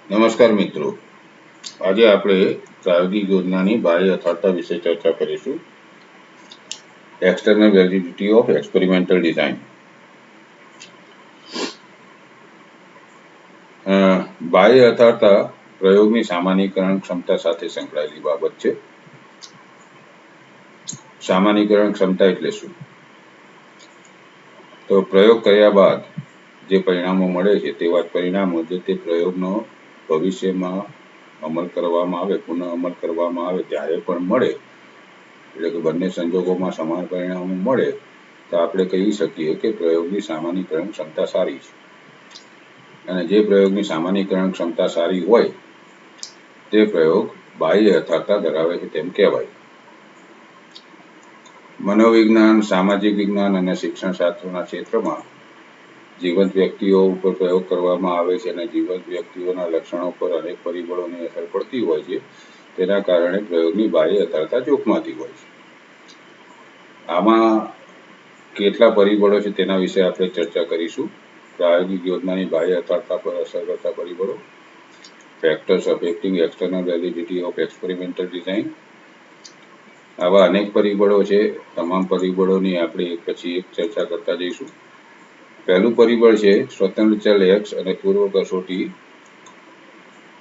નમસ્કાર મિત્રો, આજે આપણે પ્રાયોગિક યોજનાની બાહ્ય યથાર્થતા વિશે ચર્ચા કરીશું. External validity of experimental design. બાહ્ય યથાર્થતા પ્રયોગની સામાન્યીકરણ ક્ષમતા સાથે સંકળાયેલી બાબત છે. સામાન્યીકરણ ક્ષમતા એટલે શું? તો પ્રયોગ કર્યા બાદ જે પરિણામો મળે છે તેવા જ પરિણામો જે તે પ્રયોગનો ભવિષ્યમાં અમલ કરવામાં આવે, પુનઃ અમલ કરવામાં આવે ત્યારે પણ મળે, એટલે કે બંને સંજોગોમાં સમાન પરિણામો મળે તો આપણે કહી શકીએ કે પ્રયોગની સામાન્યીકરણ ક્ષમતા સારી છે. અને જે પ્રયોગની સામાન્યીકરણ ક્ષમતા સારી હોય તે પ્રયોગ બાહ્ય યથાર્થતા ધરાવે છે તેમ કહેવાય. મનોવિજ્ઞાન, સામાજિક વિજ્ઞાન અને શિક્ષણશાસ્ત્રના ક્ષેત્રમાં જીવંત વ્યક્તિઓ ઉપર પ્રયોગ કરવામાં આવે છે અને જીવંત વ્યક્તિઓના લક્ષણો પર અનેક પરિબળોની અસર પડતી હોય છે. તેના કારણે પ્રયોગની બાહ્ય યથાર્થતા જોખમાતી હોય છે. આમાં કેટલા પરિબળો છે તેના વિશે આપણે ચર્ચા કરીશું. પ્રાયોગિક યોજનાની બાહ્ય યથાર્થતા પર અસર કરતા પરિબળો, factors affecting external validity of experimental design. આવા અનેક પરિબળો છે. તમામ પરિબળોની આપણે એક પછી એક ચર્ચા કરતા જઈશું. પહેલું પરિબળ છે સ્વતંત્ર ચલ એક્સ અને પૂર્વ કસોટી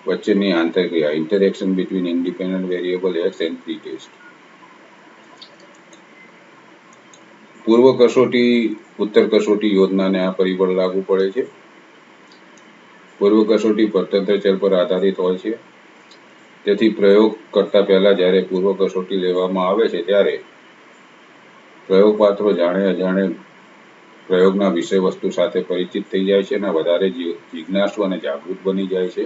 વચ્ચેની આંતરક્રિયા, interaction between independent variable x and pre test. પૂર્વ કસોટી ઉત્તર કસોટી યોજનાને આ પરિબળ લાગુ પડે છે. પૂર્વ કસોટી પરતંત્ર ચલ પર આધારિત હોય છે. તેથી પ્રયોગ કરતા પહેલા જ્યારે પૂર્વ કસોટી લેવામાં આવે છે ત્યારે પ્રયોગપાત્રો જાણે અજાણે પ્રયોગના વિષય વસ્તુ સાથે પરિચિત થઈ જાય છે અને વધારે જિજ્ઞાસુ અને જાગૃત બની જાય છે.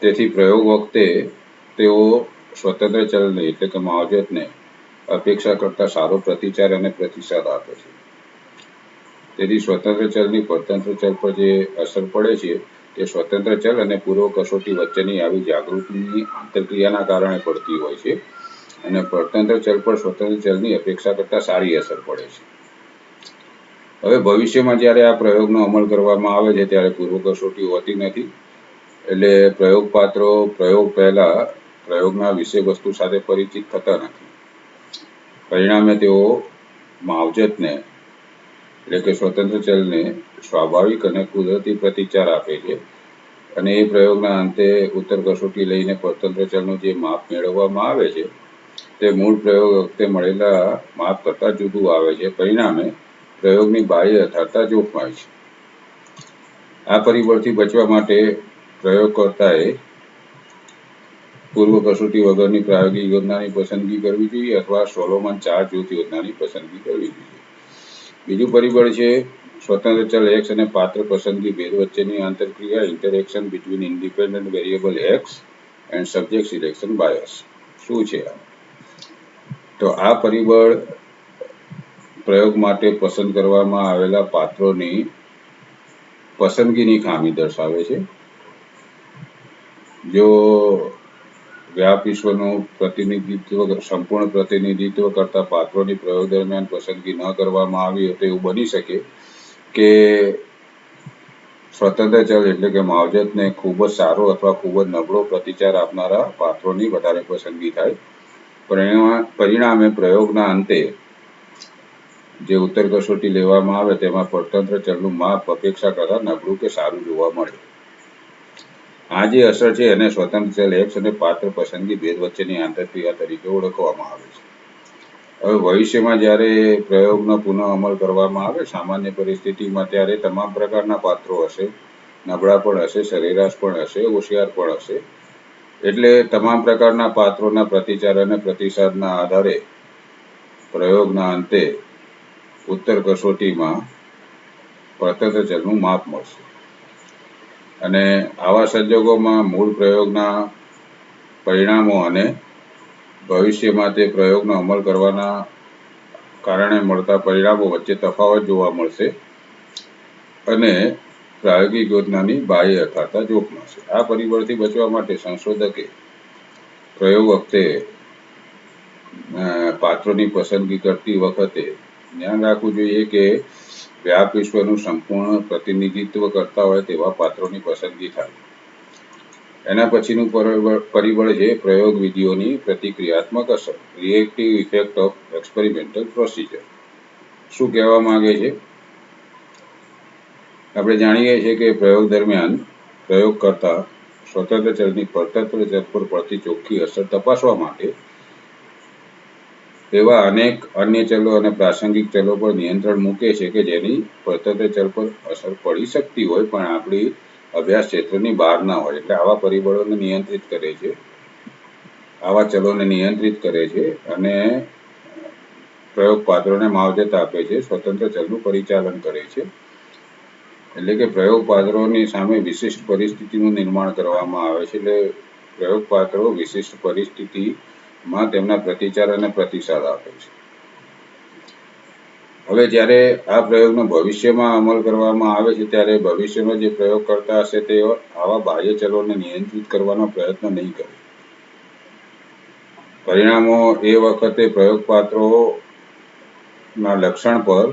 તેથી પ્રયોગ વખતે તેઓ સ્વતંત્ર ચલને એટલે કે માવજતને અપેક્ષા કરતા સારો પ્રતિચાર અને પ્રતિસાદ આપે છે. તેથી સ્વતંત્ર ચલની પરતંત્ર ચલ પર જે અસર પડે છે તે સ્વતંત્ર ચલ અને પૂર્વ કસોટી વચ્ચેની આવી જાગૃતિની આંતરક્રિયાના કારણે પડતી હોય છે અને પરતંત્ર ચલ પર સ્વતંત્ર ચલની અપેક્ષા કરતા સારી અસર પડે છે. હવે ભવિષ્યમાં જ્યારે આ પ્રયોગનો અમલ કરવામાં આવે છે ત્યારે પૂર્વ કસોટી હોતી નથી, એટલે પ્રયોગપાત્રો પ્રયોગ પહેલા પ્રયોગના વિષય વસ્તુ સાથે પરિચિત થતા નથી. પરિણામે તેઓ માવજતને એટલે કે સ્વતંત્ર ચલને સ્વાભાવિક અને કુદરતી પ્રતિચાર આપે છે અને એ પ્રયોગના અંતે ઉત્તર કસોટી લઈને પરતંત્ર ચલનું જે માપ મેળવવામાં આવે છે તે મૂળ પ્રયોગ વખતે મળેલા માપ કરતાં જુદું આવે છે. પરિણામે પ્રયોગની બાહ્ય યથાર્થતા જોખમાય છે. આ પરિબળથી બચવા માટે પ્રયોગકર્તાએ પૂર્વ કસોટી વગરની પ્રાયોગિક યોજનાની પસંદગી કરવી જોઈએ અથવા સોલોમન 4 જૂથ યોજનાની પસંદગી કરવી જોઈએ. બીજું પરિબળ છે સ્વતંત્ર ચલ એક્સ અને પાત્ર પસંદગી ભેદ વચ્ચેની આંતરક્રિયા, interaction between independent variable x and subject selection bias. શું છે આ? તો આ પરિબળ પ્રયોગ માટે પસંદ કરવામાં આવેલા પાત્રોની પસંદગીની ખામી દર્શાવે છે. જો વ્યાપ વિશ્વનું પ્રતિનિધિત્વ સંપૂર્ણ પ્રતિનિધિત્વ કરતા પાત્રોની પ્રયોગ દરમિયાન પસંદગી ન કરવામાં આવી હોય તો એવું બની શકે કે સ્વતંત્ર ચલ એટલે કે માવજતને ખૂબ જ સારો અથવા ખૂબ જ નબળો પ્રતિચાર આપનારા પાત્રોની વધારે પસંદગી થાય. પરિણામે પ્રયોગના અંતે જે ઉત્તર કસોટી લેવામાં આવે તેમાં પરતંત્ર ચલનું માપ અપેક્ષા કરતાં નબળું કે સારું જોવા મળે. આ જે અસર છે એને સ્વતંત્ર ચલ એક્સ અને પાત્ર પસંદગી ભેદ વચ્ચેની આંતરક્રિયા તરીકે ઓળખવામાં આવે છે. હવે ભવિષ્યમાં જ્યારે પ્રયોગનો પુનઃ અમલ કરવામાં આવે સામાન્ય પરિસ્થિતિમાં ત્યારે તમામ પ્રકારના પાત્રો હશે, નબળા પણ હશે, સરેરાશ પણ હશે, હોશિયાર પણ હશે. એટલે તમામ પ્રકારના પાત્રોના પ્રતિચાર અને પ્રતિસાદના આધારે પ્રયોગના અંતે ઉત્તર કસોટીમાં પરતંત્ર ચલનું માપ મળશે. અને આવા સંજોગોમાં મૂળ પ્રયોગના પરિણામો અને ભવિષ્યમાં તે પ્રયોગનો અમલ કરવાના કારણે મળતા પરિણામો વચ્ચે તફાવત જોવા મળશે અને પ્રાયોગિક યોજનાની બાહ્ય યથાર્થતા જોખમાશે. આ પરિબળથી બચવા માટે સંશોધકે પ્રયોગ વખતે પાત્રોની પસંદગી કરતી વખતે ધ્યાન રાખવું જોઈએ કે વ્યાપ વિશ્વનું સંપૂર્ણ પ્રતિનિધિત્વ કરતા હોય તેવા પાત્રોની પસંદગી થાય. એના પછીનું પરિબળ છે પ્રયોગ વિધિઓની પ્રતિક્રિયાત્મક અસર, reactive effect of experimental procedure. શું કહેવા માંગે છે? આપણે જાણીએ છીએ કે પ્રયોગ દરમિયાન પ્રયોગ કરતા સ્વતંત્ર ચલની પરતંત્ર ચલ પર પડતી ચોખ્ખી અસર તપાસવા માટે એવા અનેક અન્ય ચલો અને પ્રાસંગિક ચલો પર નિયંત્રણ મૂકે છે કે જેની પરતંત્ર ચલ પર અસર પડી શકતી હોય પણ આપણી અભ્યાસ ક્ષેત્રની બહાર ના હોય. એટલે આવા પરિબળોને નિયંત્રિત કરે છે, આવા ચલોને નિયંત્રિત કરે છે અને પ્રયોગ પાત્રોને માવજત આપે છે, સ્વતંત્ર ચલનું પરિચાલન કરે છે. એટલે કે પ્રયોગ પાત્રોની સામે વિશિષ્ટ પરિસ્થિતિનું નિર્માણ કરવામાં આવે છે. એટલે પ્રયોગ પાત્રો વિશિષ્ટ પરિસ્થિતિમાં તેમના પ્રતિચાર અને પ્રતિસાદ આપે છે. હવે જ્યારે આ પ્રયોગનો ભવિષ્યમાં અમલ કરવામાં આવે છે ત્યારે ભવિષ્યનો જે પ્રયોગ કરતા હશે તે આવા બાહ્ય ચલોને નિયંત્રિત કરવાનો પ્રયત્ન નહીં કરે. પરિણામો એ વખતે પ્રયોગ પાત્રોના લક્ષણ પર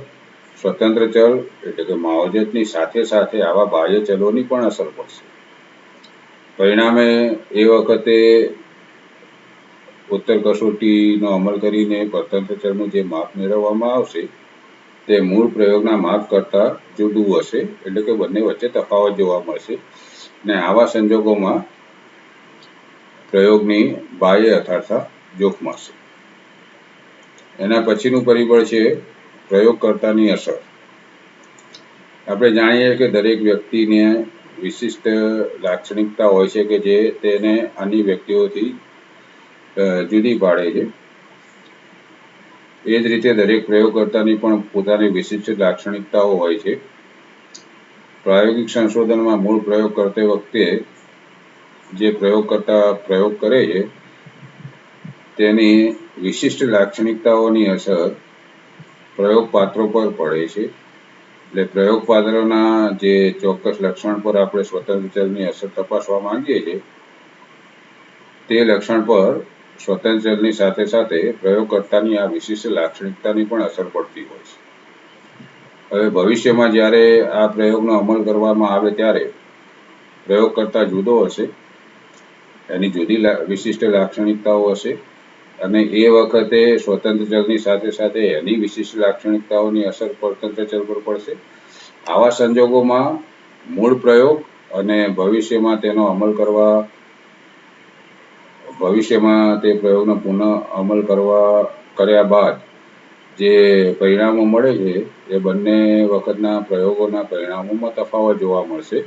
સ્વતંત્ર ચલ એટલે કે માવજતની સાથે સાથે આવા બાહ્ય ચલોની પણ અસર પડશે. પરિણામે એ વખતે ઉત્તર કસોટીનો અમલ કરીને પરતંત્ર ચલનું જે માપ મેળવવામાં આવશે તે મૂળ પ્રયોગના માપ કરતાં જુદું હશે. એટલે કે બંને વચ્ચે તફાવત જોવા મળશે ને આવા સંજોગોમાં પ્રયોગની બાહ્ય યથાર્થતા જોખમાશે. એના પછીનું પરિબળ છે પ્રયોગકર્તાની અસર. આપણે જાણીએ કે દરેક વ્યક્તિને વિશિષ્ટ લાક્ષણિકતા હોય છે કે જે તેને અન્ય વ્યક્તિઓથી જુદી પાડે છે. એ જ રીતે દરેક પ્રયોગકર્તાની પણ પોતાની વિશિષ્ટ લાક્ષણિકતાઓ હોય છે. પ્રાયોગિક સંશોધનમાં મૂળ પ્રયોગ કરતી વખતે જે પ્રયોગકર્તા પ્રયોગ કરે છે તેની વિશિષ્ટ લાક્ષણિકતાઓની અસર પ્રયોગ પાત્રો પર પડે છે. એટલે પ્રયોગ પાત્રોના જે ચોક્કસ લક્ષણ પર આપણે સ્વતંત્ર ચલની અસર તપાસવા માંગીએ છીએ તે લક્ષણ પર સ્વતંત્ર ચલની સાથે સાથે પ્રયોગકર્તાની આ વિશિષ્ટ લાક્ષણિકતાની પણ અસર પડતી હોય છે. હવે ભવિષ્યમાં જ્યારે આ પ્રયોગનો અમલ કરવામાં આવે ત્યારે પ્રયોગકર્તા જુદો હશે, એની જુદી વિશિષ્ટ લાક્ષણિકતાઓ હશે અને એ વખતે સ્વતંત્ર ચલની સાથે સાથે એની વિશિષ્ટ લાક્ષણિકતાઓની અસર પરતંત્ર ચલ પર પડશે. આવા સંજોગોમાં મૂળ પ્રયોગ અને ભવિષ્યમાં તે પ્રયોગનો પુનઃ અમલ કર્યા બાદ જે પરિણામો મળે છે એ બંને વખતના પ્રયોગોના પરિણામોમાં તફાવત જોવા મળશે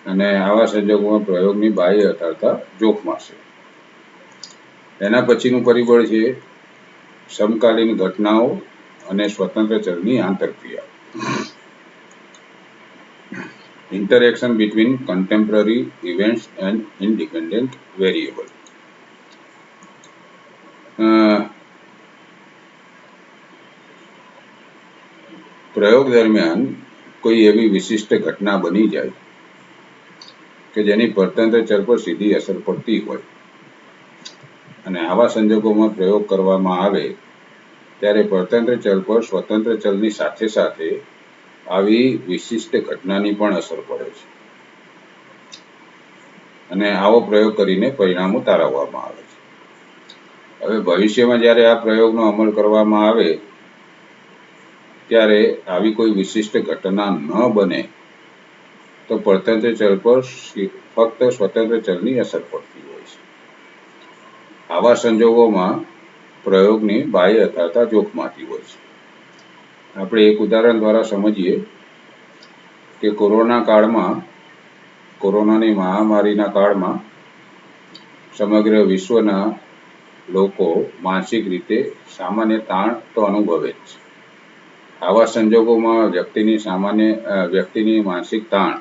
અને આવા સંજોગોમાં પ્રયોગની બાહ્ય યથાર્થતા જોખમાશે. એના પછીનું પરિબળ છે સમકાલીન ઘટનાઓ અને સ્વતંત્ર ચલની આંતરક્રિયા. Interaction between contemporary events and independent variable. પ્રયોગ દરમિયાન કોઈ એવી વિશિષ્ટ ઘટના બની જાય કે જેની પરતંત્ર ચલ પર સીધી અસર પડતી હોય અને આવા સંજોગોમાં પ્રયોગ કરવામાં આવે ત્યારે પરતંત્ર ચલ પર સ્વતંત્ર ચલની સાથે સાથે આવી વિશિષ્ટ ઘટનાની પણ અસર પડે છે અને આવો પ્રયોગ કરીને પરિણામો તારવવામાં આવે છે. હવે ભવિષ્યમાં જ્યારે આ પ્રયોગનો અમલ કરવામાં આવે ત્યારે આવી કોઈ વિશિષ્ટ ઘટના ન બને તો પરતંત્ર ચલ પર ફક્ત સ્વતંત્ર ચલની અસર પડતી હોય છે. આવા સંજોગોમાં પ્રયોગની બાહ્ય યથાર્થતા જોખમાતી હોય છે. આપણે એક ઉદાહરણ દ્વારા સમજીએ કે કોરોનાની મહામારીના કાળમાં સમગ્ર વિશ્વના લોકો માનસિક રીતે સામાન્ય તાણ તો અનુભવે જ છે. આવા સંજોગોમાં વ્યક્તિની માનસિક તાણ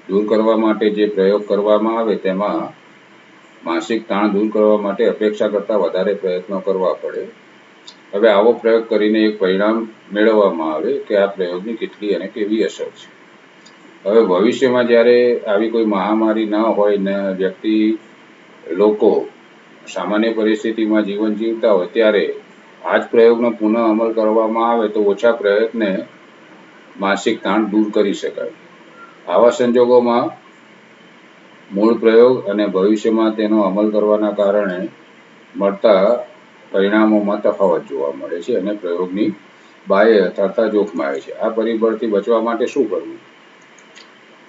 દૂર કરવા માટે જે પ્રયોગ કરવામાં આવે તેમાં માનસિક તાણ દૂર કરવા માટે અપેક્ષા કરતાં વધારે પ્રયત્નો કરવા પડે. હવે આવો પ્રયોગ કરીને એક પરિણામ મેળવવામાં આવે કે આ પ્રયોગની કેટલી અને કેવી અસર છે. હવે ભવિષ્યમાં જ્યારે આવી કોઈ મહામારી ન હોય ને લોકો સામાન્ય પરિસ્થિતિમાં જીવન જીવતા હોય ત્યારે આ જ પ્રયોગનો પુનઃ અમલ કરવામાં આવે તો ઓછા પ્રયત્ને માનસિક તાણ દૂર કરી શકાય. આવા સંજોગોમાં મૂળ પ્રયોગ અને ભવિષ્યમાં તેનો અમલ કરવાના કારણે મળતા પરિણામોમાં તફાવત જોવા મળે છે અને પ્રયોગની બાહ્ય યથાર્થતા જોખમાય છે. આ પરિબળથી બચવા માટે શું કરવું?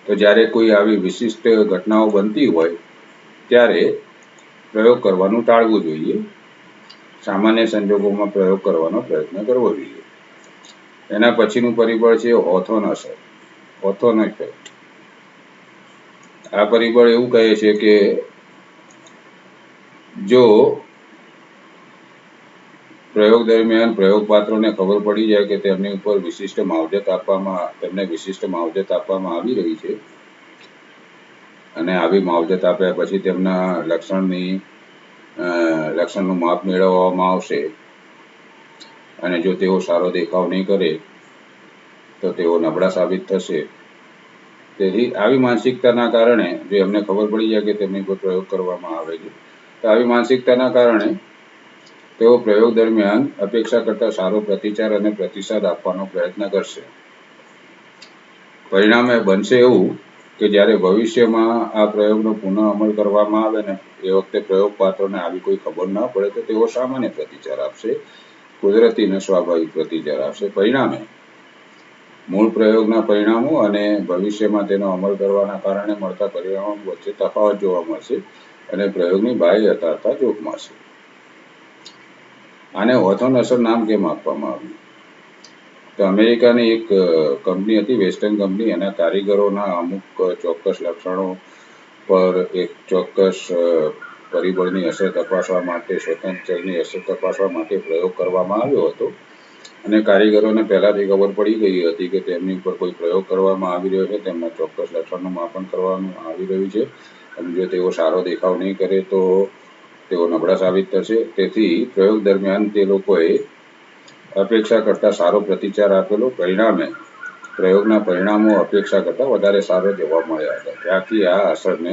તો જ્યારે કોઈ આવી વિશિષ્ટ ઘટનાઓ બનતી હોય ત્યારે પ્રયોગ કરવાનું ટાળવું જોઈએ. સામાન્ય સંજોગોમાં પ્રયોગ કરવાનો પ્રયત્ન કરવો જોઈએ. એના પછીનું પરિબળ છે હોથોર્ન અસર, હોથોર્ન ઇફેક્ટ. આ પરિબળ એવું કહે છે કે જો પ્રયોગ દરમિયાન પ્રયોગપાત્રોને ખબર પડી જાય કે તેમની ઉપર તેમને વિશિષ્ટ માવજત આપવામાં આવી રહી છે અને આવી માવજત આપ્યા પછી તેમના લક્ષણનું માપ મેળવવામાં આવશે અને જો તેઓ સારો દેખાવ નહીં કરે તો તેઓ નબળા સાબિત થશે. તેથી આવી માનસિકતાના કારણે જો એમને ખબર પડી જાય કે તેમની પર પ્રયોગ કરવામાં આવે છે તો આવી માનસિકતાના કારણે તેઓ પ્રયોગ દરમિયાન અપેક્ષા કરતાં સારો પ્રતિચાર અને પ્રતિસાદ આપવાનો પ્રયત્ન કરશે. પરિણામે બનશે એવું કે જ્યારે ભવિષ્યમાં આ પ્રયોગનો પુનઃ અમલ કરવામાં આવે ને એ વખતે પ્રયોગપાત્રોને આવી કોઈ ખબર ન પડે તો તેઓ સામાન્ય પ્રતિચાર આપશે, કુદરતી અને સ્વાભાવિક પ્રતિચાર આપશે. પરિણામે મૂળ પ્રયોગના પરિણામો અને ભવિષ્યમાં તેનો અમલ કરવાના કારણે મળતા પરિણામો વચ્ચે તફાવત જોવા મળશે અને પ્રયોગની બાહ્ય યથાર્થતા જોખમાશે. આને હોથોર્ન અસર નામ કેમ આપવામાં આવ્યું? તો અમેરિકાની એક કંપની હતી, વેસ્ટર્ન કંપની. એના કારીગરોના અમુક ચોક્કસ લક્ષણો પર એક ચોક્કસ પરિબળની અસર તપાસવા માટે, સ્વતંત્ર ચલની અસર તપાસવા માટે પ્રયોગ કરવામાં આવ્યો હતો અને કારીગરોને પહેલાથી ખબર પડી ગઈ હતી કે તેમની ઉપર કોઈ પ્રયોગ કરવામાં આવી રહ્યો છે, તેમના ચોક્કસ લક્ષણનું માપન કરવામાં આવી રહ્યું છે અને જો તેઓ સારો દેખાવ નહીં કરે તો તેઓ નબળા સાબિત થશે. તેથી પ્રયોગ દરમિયાન તે લોકોએ અપેક્ષા કરતાં સારો પ્રતિચાર આપેલો. પરિણામે પ્રયોગના પરિણામો અપેક્ષા કરતાં વધારે સારા જોવા મળ્યા હતા. ત્યારથી આ અસરને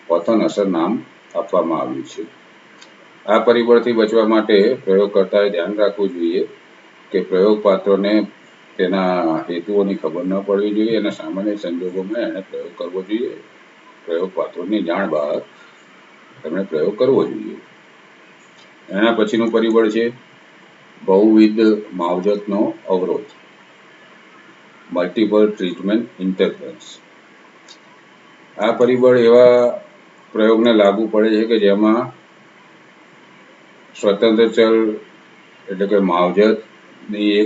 હોથોર્ન અસર નામ આપવામાં આવ્યું છે. આ પરિબળથી બચવા માટે પ્રયોગકર્તાએ ધ્યાન રાખવું જોઈએ કે પ્રયોગપાત્રોને તેના હેતુઓની ખબર ન પડવી જોઈએ અને સામાન્ય સંજોગોમાં એણે પ્રયોગ કરવો જોઈએ. પ્રયોગપાત્રોની જાણ બહાર તેમણે પ્રયોગ કરવો જોઈએ. એના પછીનું પરિબળ છે બહુવિધ માવજતનો અવરોધ, મલ્ટિપલ ટ્રીટમેન્ટ ઇન્ટરફરન્સ. આ પરિબળ એવા પ્રયોગને લાગુ પડે છે કે જેમાં સ્વતંત્ર ચલ એટલે કે માવજતની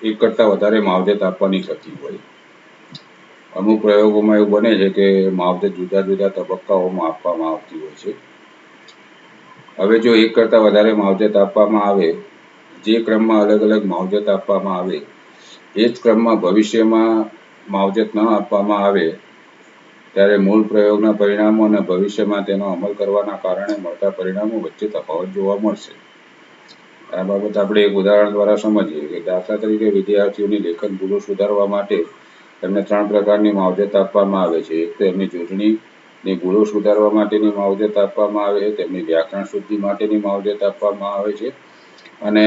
એક કરતાં વધારે માવજત આપવાની થતી હોય. અમુક પ્રયોગોમાં એવું બને છે કે માવજત જુદા જુદા તબક્કાઓમાં આપવામાં આવતી હોય છે. હવે જો એક કરતાં વધારે માવજત આપવામાં આવે, જે ક્રમમાં અલગ અલગ માવજત આપવામાં આવે એ જ ક્રમમાં ભવિષ્યમાં માવજત ન આપવામાં આવે ત્યારે મૂળ પ્રયોગના પરિણામો અને ભવિષ્યમાં તેનો અમલ કરવાના કારણે મળતા પરિણામો વચ્ચે તફાવત જોવા મળશે. આ બાબત આપણે એક ઉદાહરણ દ્વારા સમજીએ કે દાખલા તરીકે વિદ્યાર્થીઓની લેખન ભૂલો સુધારવા માટે એમને 3 પ્રકારની માવજત આપવામાં આવે છે. એક તો એમની જોડણીની ભૂલો સુધારવા માટેની માવજત આપવામાં આવે છે, તેમની વ્યાકરણ શુદ્ધિ માટેની માવજત આપવામાં આવે છે અને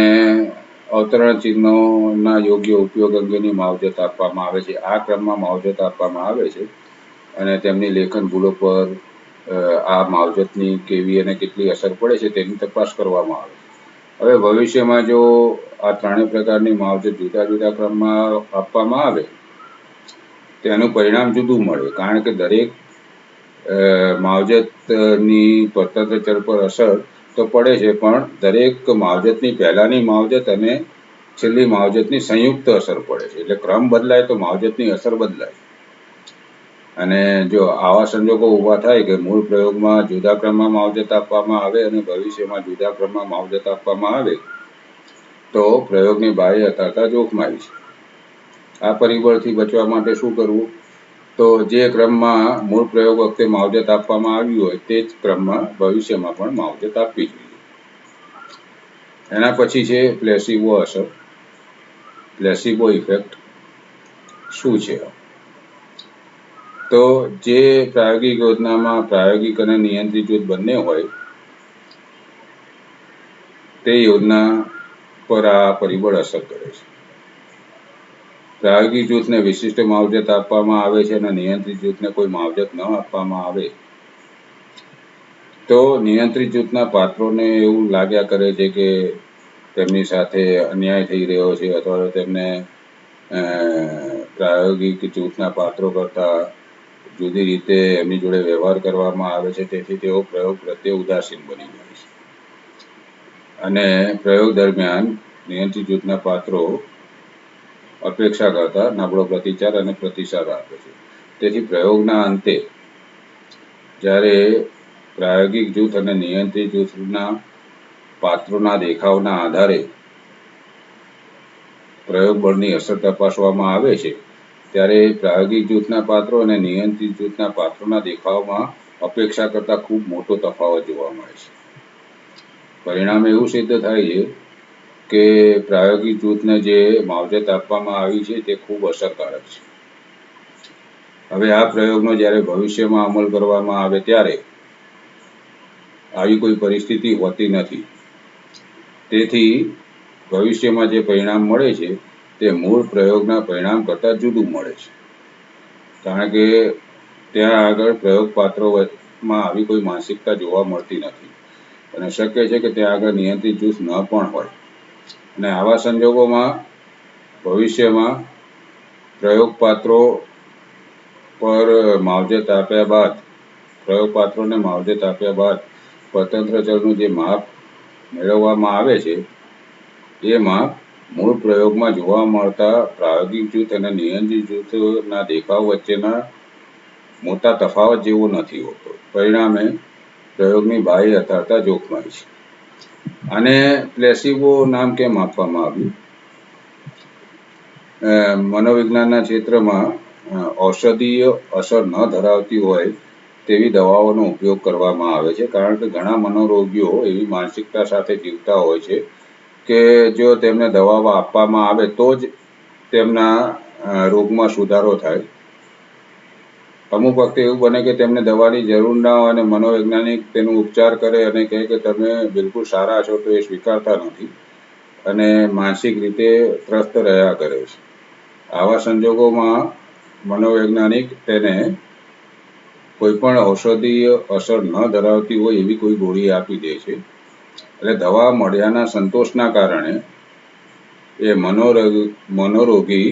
અવતરણ ચિહ્નોના યોગ્ય ઉપયોગ અંગેની માવજત આપવામાં આવે છે. આ ક્રમમાં માવજત આપવામાં આવે છે અને તેમની લેખન ભૂલો પર આ માવજતની કેવી અને કેટલી અસર પડે છે તેની તપાસ કરવામાં આવે. હવે ભવિષ્યમાં જો આ 3 પ્રકારની માવજત જુદા જુદા ક્રમમાં આપવામાં આવે તેનું પરિણામ જુદું મળે, કારણ કે દરેક માવજતની સ્વતંત્ર ચલ પર અસર તો પડે છે પણ દરેક માવજતની પહેલાંની માવજત અને છેલ્લી માવજતની સંયુક્ત અસર પડે છે. એટલે ક્રમ બદલાય તો માવજતની અસર બદલાય. અને જો આવા સંજોગો ઊભા થાય કે મૂળ પ્રયોગમાં જુદા ક્રમમાં માવજત આપવામાં આવે અને ભવિષ્યમાં જુદા ક્રમમાં માવજત આપવામાં આવે તો પ્રયોગની બાહ્ય યથાર્થતા જોખમાય છે. આ પરિબળથી બચવા માટે શું કરવું? તો જે ક્રમમાં મૂળ પ્રયોગ વખતે માવજત આપવામાં આવ્યું હોય તે જ ક્રમમાં ભવિષ્યમાં પણ માવજત આપવી જોઈએ. એના પછી છે પ્લેસિબો અસર, પ્લેસિબો ઇફેક્ટ. શું છે? તો જે પ્રાયોગિક યોજનામાં પ્રાયોગિક અને નિયંત્રિત જૂથ બંને હોય તે યોજના પર આ પરિબળ અસર કરે છે. પ્રાયોગિક જૂથને વિશિષ્ટ માવજત આપવામાં આવે છે અને નિયંત્રિત જૂથને કોઈ માવજત ન આપવામાં આવે તો નિયંત્રિત જૂથના પાત્રોને એવું લાગ્યા કરે છે કે તેમની સાથે અન્યાય થઈ રહ્યો છે અથવા તો તેમને પ્રાયોગિક જૂથના પાત્રો કરતા જુદી રીતે એમની જોડે વ્યવહાર કરવામાં આવે છે, તેથી તેઓ પ્રયોગ પ્રત્યે ઉદાસીન બની જાય છે અને પ્રયોગ દરમિયાન નિયંત્રિત જૂથના પાત્રો અપેક્ષા કરતા નબળો પ્રતિચાર અને પ્રતિસાદ આપે છે. તેથી પ્રયોગના અંતે જ્યારે પ્રાયોગિક જૂથ અને નિયંત્રિત જૂથના પાત્રોના દેખાવના આધારે પ્રયોગ બળની અસર તપાસવામાં આવે છે, ત્યારે પ્રાયોગિક જૂથના પાત્રો અને નિયંત્રિત જૂથના પાત્રોના દેખાવમાં અપેક્ષા કરતાં ખૂબ મોટો તફાવત જોવા મળે છે. પરિણામે એવું સિદ્ધ થાય છે કે પ્રાયોગિક જૂથને જે માવજત આપવામાં આવી છે તે ખૂબ અસરકારક છે. હવે આ પ્રયોગનો જ્યારે ભવિષ્યમાં અમલ કરવામાં આવે ત્યારે આવી કોઈ પરિસ્થિતિ હોતી નથી. તેથી ભવિષ્યમાં જે પરિણામ મળે છે તે મૂળ પ્રયોગના પરિણામ કરતાં જુદું મળે છે, કારણ કે ત્યાં આગળ પ્રયોગ પાત્રોમાં આવી કોઈ માનસિકતા જોવા મળતી નથી અને શક્ય છે કે ત્યાં આગળ નિયંત્રિત જૂથ ન પણ હોય. અને આવા સંજોગોમાં ભવિષ્યમાં પ્રયોગ પાત્રો પર માવજત આપ્યા બાદ પ્રયોગ પાત્રોને માવજત આપ્યા બાદ સ્વતંત્ર ચલનું જે માપ મેળવવામાં આવે છે એ માપ મૂળ પ્રયોગમાં જોવા મળતા પ્રાયોગિક જૂથ અને નિયંત્રિત જૂથના દેખાવ વચ્ચેના મોટા તફાવત જેવો નથી હોતો. પરિણામે પ્રયોગની બાહ્ય યથાર્થતા જોખમાય છે. આને પ્લેસિબો નામ કેમ આપવામાં આવ્યું? મનોવિજ્ઞાનના ક્ષેત્રમાં ઔષધીય અસર ન ધરાવતી હોય તેવી દવાઓનો ઉપયોગ કરવામાં આવે છે, કારણ કે ઘણા મનોરોગીઓ એવી માનસિકતા સાથે જીવતા હોય છે કે જો તેમને દવાઓ આપવામાં આવે તો જ તેમના રોગમાં સુધારો થાય. અમુક વખતે એવું બને કે તેમને દવાની જરૂર ના હોય અને મનોવૈજ્ઞાનિક તેનો ઉપચાર કરે અને કહે કે તમે બિલકુલ સારા છો, તો એ સ્વીકારતા નથી અને માનસિક રીતે ત્રસ્ત રહ્યા કરે છે. આવા સંજોગોમાં મનોવૈજ્ઞાનિક તેને કોઈ પણ ઔષધીય અસર ન ધરાવતી હોય એવી કોઈ ગોળી આપી દે છે. એટલે દવા મળ્યાના સંતોષના કારણે એ મનોરોગી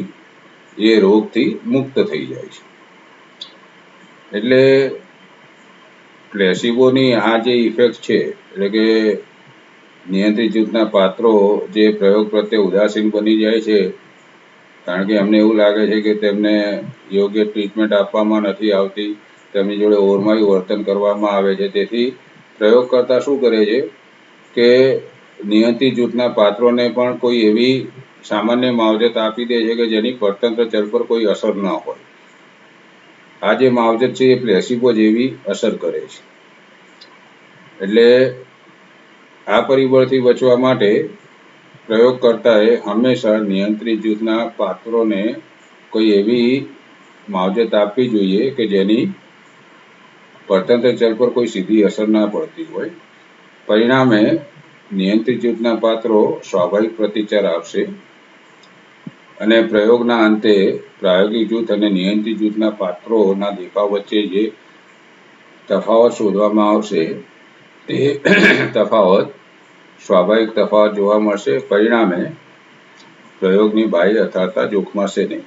એ રોગથી મુક્ત થઈ જાય છે. એટલે પ્લેસિબોની આ જે ઇફેક્ટ છે, એટલે કે નિયંત્રિત જૂથના પાત્રો જે પ્રયોગ પ્રત્યે ઉદાસીન બની જાય છે, કારણ કે એમને એવું લાગે છે કે તેમને યોગ્ય ટ્રીટમેન્ટ આપવામાં નથી આવતી, તેમની જોડે ઓરમાયું વર્તન કરવામાં આવે છે. તેથી પ્રયોગકર્તા શું કરે છે કે નિયંત્રિત જૂથના પાત્રોને પણ કોઈ એવી સામાન્ય માવજત આપી દે છે કે જેની પરતંત્ર ચલ પર કોઈ અસર ન હોય. આ જે માવજત છે એ પ્લેસિબો જેવી અસર કરે છે. એટલે આ પરિબળથી બચવા માટે પ્રયોગકર્તાએ હંમેશા નિયંત્રિત જૂથના પાત્રોને કોઈ એવી માવજત આપવી જોઈએ કે જેની પરતંત્ર ચલ પર કોઈ સીધી અસર ના પડતી હોય. પરિણામે નિયંત્રિત જૂથના પાત્રો સ્વાભાવિક પ્રતિચાર આપશે અને પ્રયોગના અંતે પ્રાયોગિક જૂથ અને નિયંત્રિત જૂથના પાત્રોના દેખાવ વચ્ચે જે તફાવત શોધવામાં આવશે તે તફાવત સ્વાભાવિક તફાવત જોવા મળશે. પરિણામે પ્રયોગની બાહ્ય યથાર્થતા જોખમાશે નહીં.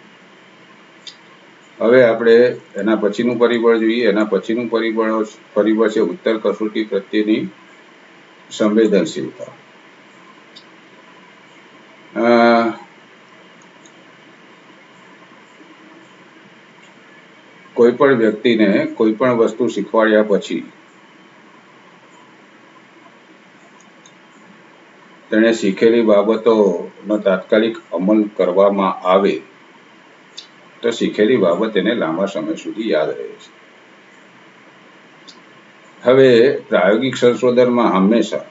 હવે આપણે એના પછીનું પરિબળ જોઈએ. એના પછીનું પરિબળ છે ઉત્તર કસોટી પ્રત્યેની સંવેદનશીલતા. કોઈ પણ વ્યક્તિને કોઈ પણ વસ્તુ શીખવાડ્યા પછી તેણે શીખેલી બાબતોનો તાત્કાલિક અમલ કરવામાં આવે તો શીખેલી બાબત એને લાંબા સમય સુધી યાદ રહે છે. હવે પ્રાયોગિક સંશોધનમાં હંમેશા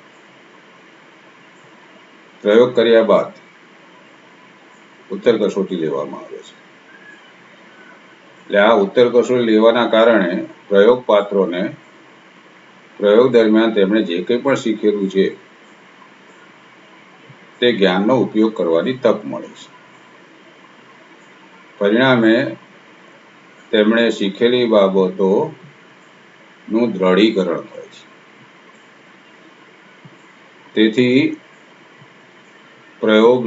પ્રયોગ કર્યા બાદ ઉત્તર કસોટી લેવામાં આવે છે. એટલે આ ઉત્તર કસોટી લેવાના કારણે પ્રયોગ પાત્રોને પ્રયોગ દરમિયાન તેમણે જે કંઈ પણ શીખેલું છે તે જ્ઞાનનો ઉપયોગ કરવાની તક મળે છે. પરિણામે તેમણે શીખેલી બાબતોનું દ્રઢીકરણ થાય છે. તેથી પ્રયોગ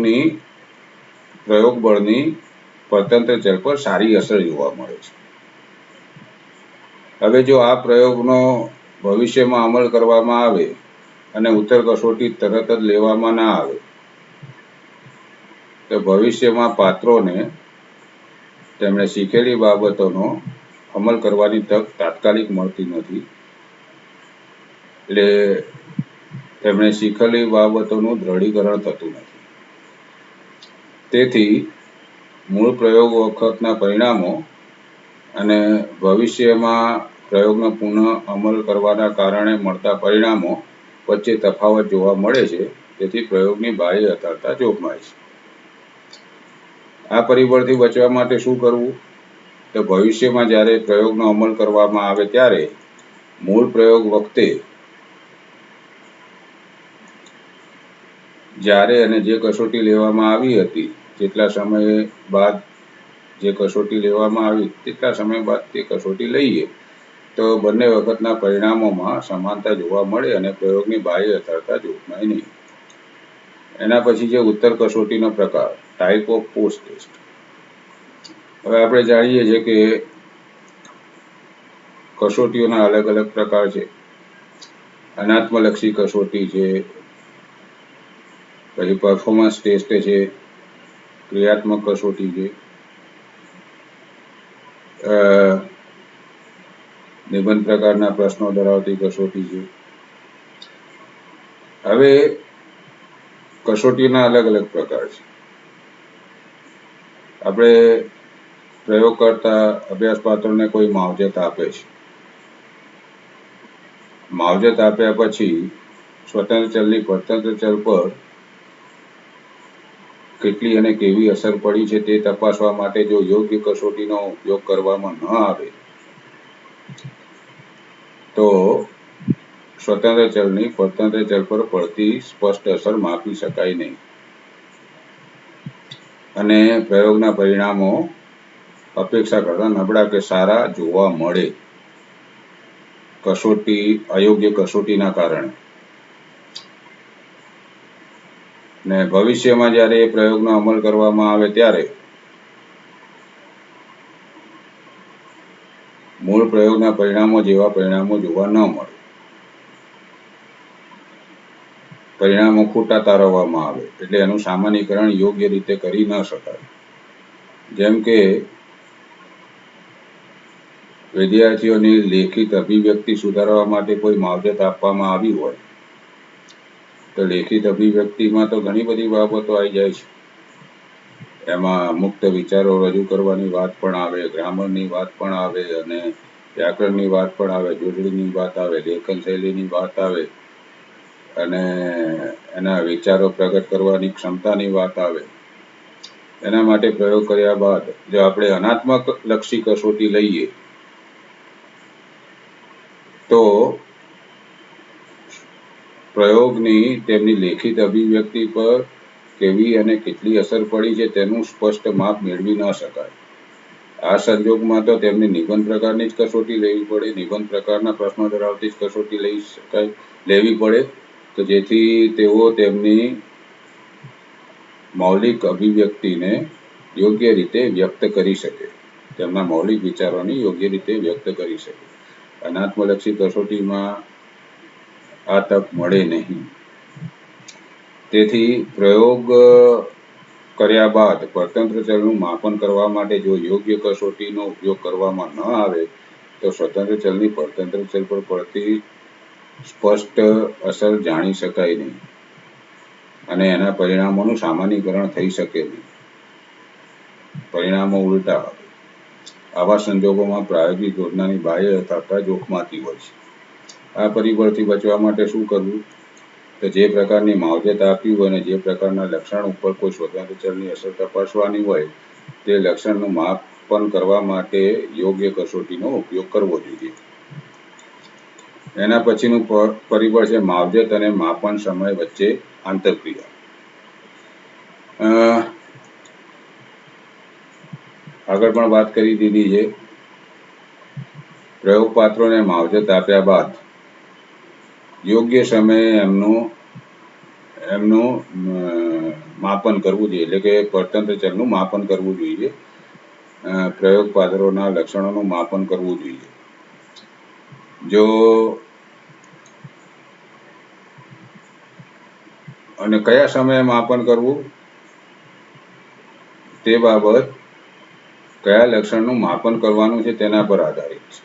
બળની પરતંત્ર ચલ પર સારી અસર જોવા મળે છે. હવે જો આ પ્રયોગનો ભવિષ્યમાં અમલ કરવામાં આવે અને ઉત્તર કસોટી તરત જ લેવામાં ના આવે તો ભવિષ્યમાં પાત્રોને તેમણે શીખેલી બાબતોનો અમલ કરવાની તક તાત્કાલિક મળતી નથી. એટલે તેમણે શીખેલી બાબતોનું દ્રઢીકરણ થતું નથી. તેથી મૂળ પ્રયોગ વખતના પરિણામો અને ભવિષ્યમાં પ્રયોગનો પુનઃ અમલ કરવાના કારણે મળતા પરિણામો વચ્ચે તફાવત જોવા મળે છે. તેથી પ્રયોગની બાહ્ય યથાર્થતા જોખમાય છે. આ પરિબળથી બચવા માટે શું કરવું? તો ભવિષ્યમાં જ્યારે પ્રયોગનો અમલ કરવામાં આવે ત્યારે મૂળ પ્રયોગ વખતે જ્યારે અને જે કસોટી લેવામાં આવી હતી જેટલા સમય બાદ જે કસોટી લેવામાં આવી તેટલા સમય બાદ તે કસોટી લઈએ તો બંને વખતના પરિણામોમાં સમાનતા જોવા મળે અને પ્રયોગની બાહ્ય યથાર્થતા જોખમાય નહીં. એના પછી છે ઉત્તર કસોટીનો પ્રકાર, ટાઈપ ઓફ પોસ્ટ ટેસ્ટ. હવે આપણે જાણીએ છીએ કે કસોટીઓના અલગ અલગ પ્રકાર છે. અનાત્મલક્ષી કસોટી છે, પછી પરફોર્મન્સ ટેસ્ટ છે, ક્રિયાત્મક કસોટી છે, નિબંધ પ્રકારના પ્રશ્નો ધરાવતી કસોટી છે. હવે કસોટીના અલગ અલગ પ્રકાર છે. આપણે પ્રયોગ કરતા અભ્યાસપાત્રને કોઈ માવજત આપે છે. માવજત આપ્યા પછી સ્વતંત્ર ચલની પરતંત્ર ચલ પર કેટલી અને કેવી અસર પડી છે તે તપાસવા માટે જો યોગ્ય કસોટીનો ઉપયોગ કરવામાં ન આવે તો સ્વતંત્ર ચલની પરતંત્ર ચલ પર પડતી સ્પષ્ટ અસર માપી શકાય નહીં અને પ્રયોગના પરિણામો અપેક્ષા કરતા નબળા કે સારા જોવા મળે અયોગ્ય કસોટીના કારણે. ને ભવિષ્યમાં જ્યારે એ પ્રયોગનો અમલ કરવામાં આવે ત્યારે મૂળ પ્રયોગના પરિણામો જેવા પરિણામો જોવા ન મળે. પરિણામો ખોટા તારવવામાં આવે એટલે એનું સામાન્યીકરણ યોગ્ય રીતે કરી ન શકાય. જેમ કે વિદ્યાર્થીઓની લેખિત અભિવ્યક્તિ સુધારવા માટે કોઈ માવજત આપવામાં આવી હોય તો લેખિત અભિવ્યક્તિમાં તો ઘણી બધી બાબતો આવી જાય છે. એમાં મુક્ત વિચારો રજૂ કરવાની વાત પણ આવે, ગ્રામરની વાત પણ આવે અને વ્યાકરણની વાત પણ આવે, જોડણીની વાત આવે, લેખન શૈલીની વાત આવે અને એના વિચારો પ્રગટ કરવાની ક્ષમતાની વાત આવે. એના માટે પ્રયોગ કર્યા બાદ જો આપણે અનાત્મક લક્ષી કસોટી લઈએ તો પ્રયોગની તેમની લેખિત અભિવ્યક્તિ પર કેવી અને કેટલી અસર પડી છે તેનું સ્પષ્ટ માપ મેળવી ન શકાય. આ સંજોગમાં તો તેમની નિબંધ પ્રકારની જ કસોટી લેવી પડે. નિબંધ પ્રકારના પ્રશ્નો ધરાવતી જ કસોટી લેવી પડે તો જેથી તેઓ તેમની મૌલિક અભિવ્યક્તિને યોગ્ય રીતે વ્યક્ત કરી શકે, તેમના મૌલિક વિચારોને યોગ્ય રીતે વ્યક્ત કરી શકે. અનાત્મલક્ષી કસોટીમાં આ તક મળે નહીં. તેથી પ્રયોગ કર્યા બાદ પરતંત્ર ચલનું માપન કરવા માટે જો યોગ્ય કસોટીનો ઉપયોગ કરવામાં ન આવે તો સ્વતંત્ર ચલની પરતંત્ર ચલ પર પડતી સ્પષ્ટ અસર જાણી શકાય નહીં અને એના પરિણામોનું સામાન્યીકરણ થઈ શકે નહીં. પરિણામો ઉલટા આવે. આવા સંજોગોમાં પ્રાયોગિક યોજનાની બાહ્ય યથાર્થતા જોખમાતી હોય છે. આ પરિબળથી બચવા માટે શું કરવું? તો જે પ્રકારની માવજત આપી હોય અને જે પ્રકારના લક્ષણ ઉપર કોઈ સ્વતંત્ર ચલની અસર તપાસવાની હોય તે લક્ષણનું માપન કરવા માટે યોગ્ય કસોટીનો ઉપયોગ કરવો જોઈએ. એના પછીનું પરિબળ છે માવજત અને માપન સમય વચ્ચે આંતરક્રિયા. આગળ પણ વાત કરી દીધી છે. પ્રયોગપાત્રોને માવજત આપ્યા બાદ યોગ્ય સમયે એમનું એમનું માપન કરવું જોઈએ, એટલે કે પરતંત્ર ચલનું માપન કરવું જોઈએ. પ્રયોગ પાત્રોના લક્ષણોનું માપન કરવું જોઈએ. જો અને કયા સમયે માપન કરવું તે બાબત કયા લક્ષણનું માપન કરવાનું છે તેના પર આધારિત છે.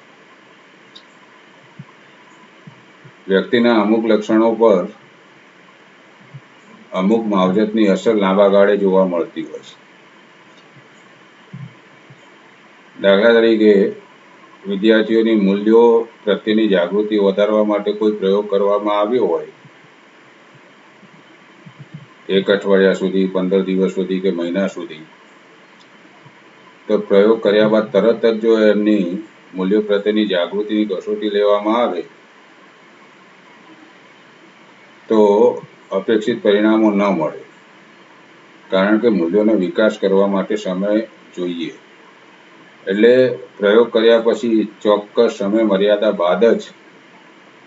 વ્યક્તિના અમુક લક્ષણો પર અમુક માવજતની અસર લાંબા ગાળે જોવા મળતી હોય છે. દાખલા તરીકે વિદ્યાર્થીઓની મૂલ્યો પ્રત્યેની જાગૃતિ વધારવા માટે કોઈ પ્રયોગ કરવામાં આવ્યો હોય, 1 અઠવાડિયા સુધી, 15 દિવસ સુધી કે મહિના સુધી, તો પ્રયોગ કર્યા બાદ તરત જ જો એમની મૂલ્યો પ્રત્યેની જાગૃતિની કસોટી લેવામાં આવે તો અપેક્ષિત પરિણામો ન મળે, કારણ કે મૂલ્યોનો વિકાસ કરવા માટે સમય જોઈએ. એટલે પ્રયોગ કર્યા પછી ચોક્કસ સમય મર્યાદા બાદ જ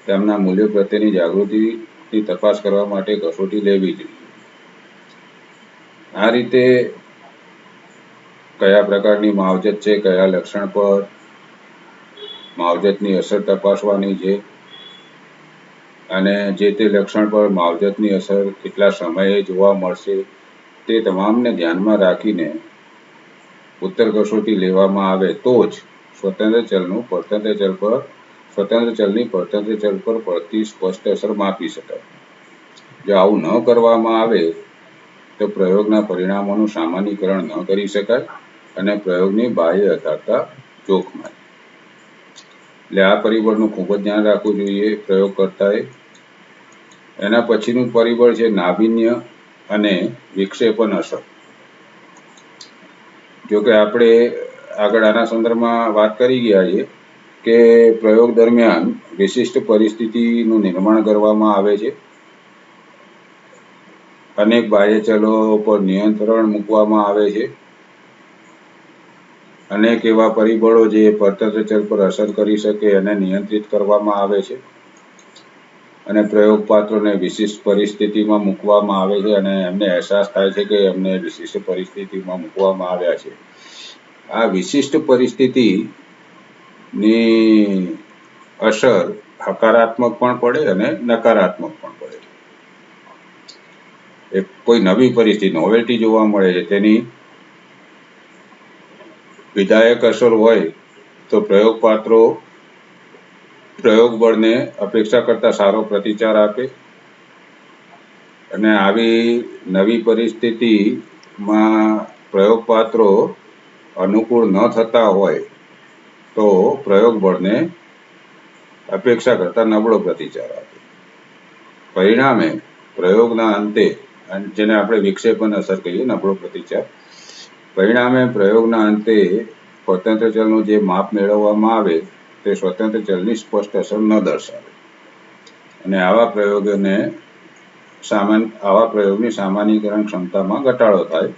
તેમના મૂલ્યો પ્રત્યેની જાગૃતિની તપાસ કરવા માટે કસોટી લેવી જોઈએ. આ રીતે કયા પ્રકારની માવજત છે, કયા લક્ષણ પર માવજતની અસર તપાસવાની છે, અને જે તે લક્ષણ પર માવજતની અસર કેટલા સમયે જોવા મળશે, તે તમામને ધ્યાનમાં રાખીને ઉત્તર કસોટી લેવામાં આવે તો જ સ્વતંત્ર ચલની પરતંત્ર ચલ પર પડતી સ્પષ્ટ અસર માપી શકાય. જો આવું ન કરવામાં આવે તો પ્રયોગના પરિણામોનું સામાન્યીકરણ ન કરી શકાય અને પ્રયોગની બાહ્ય યથાર્થતા જોખમાય. એટલે આ પરિબળનું ખૂબ જ ધ્યાન રાખવું જોઈએ પ્રયોગકર્તાએ. એના પછીનું પરિબળ છે નાવીન્ય અને વિક્ષેપન અસર. જો કે આપણે આગળ આના સંદર્ભમાં વાત કરી ગયા છીએ કે પ્રયોગ દરમિયાન વિશિષ્ટ પરિસ્થિતિનું નિર્માણ કરવામાં આવે છે. અનેક બાહ્ય ચલો પર નિયંત્રણ મૂકવામાં આવે છે. અનેક એવા પરિબળો જે પરતંત્ર ચલ પર અસર કરી શકે અને નિયંત્રિત કરવામાં આવે છે. અને પ્રયોગ પાત્રોને વિશિષ્ટ પરિસ્થિતિમાં મૂકવામાં આવે છે અને એમને અહેસાસ થાય છે કે એમને વિશિષ્ટ પરિસ્થિતિમાં મૂકવામાં આવ્યા છે. આ વિશિષ્ટ પરિસ્થિતિની અસર હકારાત્મક પણ પડે અને નકારાત્મક પણ પડે. કોઈ નવી પરિસ્થિતિ, નોવેલ્ટી જોવા મળે છે, તેની વિધાયક અસર હોય તો પ્રયોગ પાત્રો પ્રયોગ બળને અપેક્ષા કરતા સારો પ્રતિચાર આપે. અને આવી નવી પરિસ્થિતિમાં પ્રયોગ પાત્રો અનુકૂળ ન થતા હોય તો પ્રયોગ બળને અપેક્ષા કરતા નબળો પ્રતિચાર આપે. પરિણામે પ્રયોગના અંતે, જેને આપણે વિક્ષેપન અસર કહીએ, નબળો પ્રતિચાર, પરિણામે પ્રયોગના અંતે સ્વતંત્ર ચલનું જે માપ મેળવવામાં આવે તે સ્વતંત્ર ચલની સ્પષ્ટ અસર ન દર્શાવે અને આવા પ્રયોગની સામાન્યીકરણ ક્ષમતામાં ઘટાડો થાય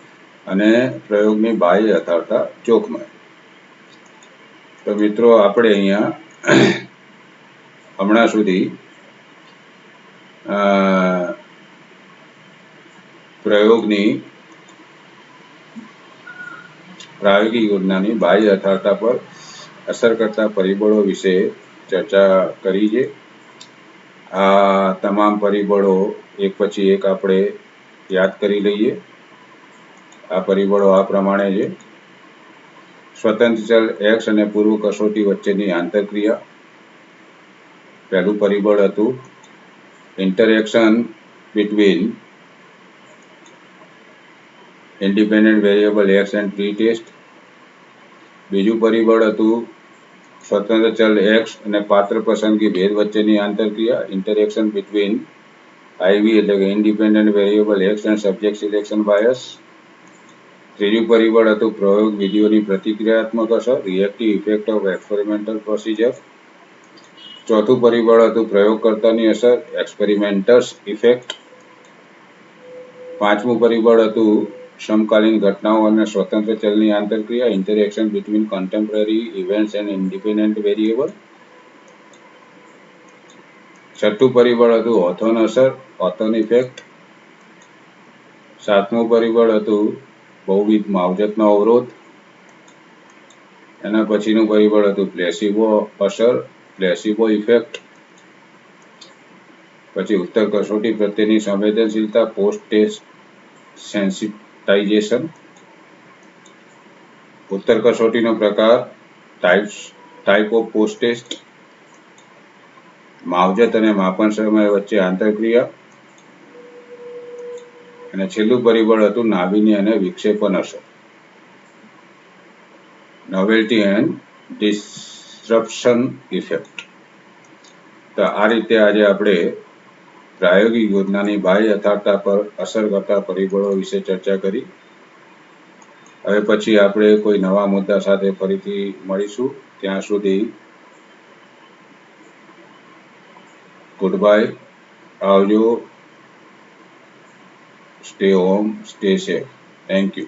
અને પ્રયોગની બાહ્ય યથાર્થતા જોખમાય. તો મિત્રો, આપણે અહીંયા હમણાં સુધી પ્રાયોગિક યોજનાની બાહ્ય યથાર્થતા પર અસર કરતા પરિબળો વિશે ચર્ચા કરી છે. આ તમામ પરિબળો એક પછી એક આપણે યાદ કરી લઈએ. આ પરિબળો આ પ્રમાણે છે: સ્વતંત્ર ચલ x અને પૂર્વ કસોટી વચ્ચેની આંતરક્રિયા. પહેલું પરિબળ હતું interaction between independent variable x and pre-test. બીજું પરિબળ હતું સ્વતંત્ર ચલ x અને પાત્ર પસંદગી ભેદ વચ્ચેની આંતરક્રિયા, ઇન્ટરેક્શન બિટવીન IV એટલે કે independent variable x and subject selection bias. ત્રીજું પરિબળ હતું પ્રયોગ વિધિઓની પ્રતિક્રિયાત્મક અસર, reactive effect of experimental procedure. ચોથું પરિબળ હતું પ્રયોગકર્તાની અસર, એક્સપેરિમેન્ટર્સ ઇફેક્ટ. પાંચમું પરિબળ હતું સમકાલીન ઘટનાઓ અને સ્વતંત્ર ચલની આંતરક્રિયા, interaction between contemporary events and independent variable. છઠ્ઠું પરિબળ હતું હોથોન અસર, હોથોન ઇફેક્ટ. સાતમું પરિબળ હતું બહુવિધ માવજતનો અવરોધ. એના પછીનું પરિબળ હતું પ્લેસિબો અસર, પ્લેસિબો ઇફેક્ટ. પછી ઉત્તર કસોટી પ્રત્યેની સંવેદનશીલતા, પોસ્ટ ટેસ્ટ સેન્સિટાઇઝેશન. ઉત્તર કસોટીનો પ્રકાર, ટાઈપ ઓફ પોસ્ટ ટેસ્ટ. માવજત અને માપન સમય વચ્ચે આંતરક્રિયા. અને છેલ્લું પરિબળ હતું નાવીન્ય અને વિક્ષેપન અસર, નોવેલ્ટી એન્ડ ડિસ્રપ્શન ઇફેક્ટ. તો આ રીતે આજે આપણે પ્રાયોગિક યોજનાની બાહ્ય યથાર્થતા પર અસર કરતા પરિબળો વિશે ચર્ચા કરી. હવે પછી આપણે કોઈ નવા મુદ્દા સાથે ફરીથી મળીશું. ત્યાં સુધી ગુડ બાય, આવજો, stay home, stay safe. Thank you.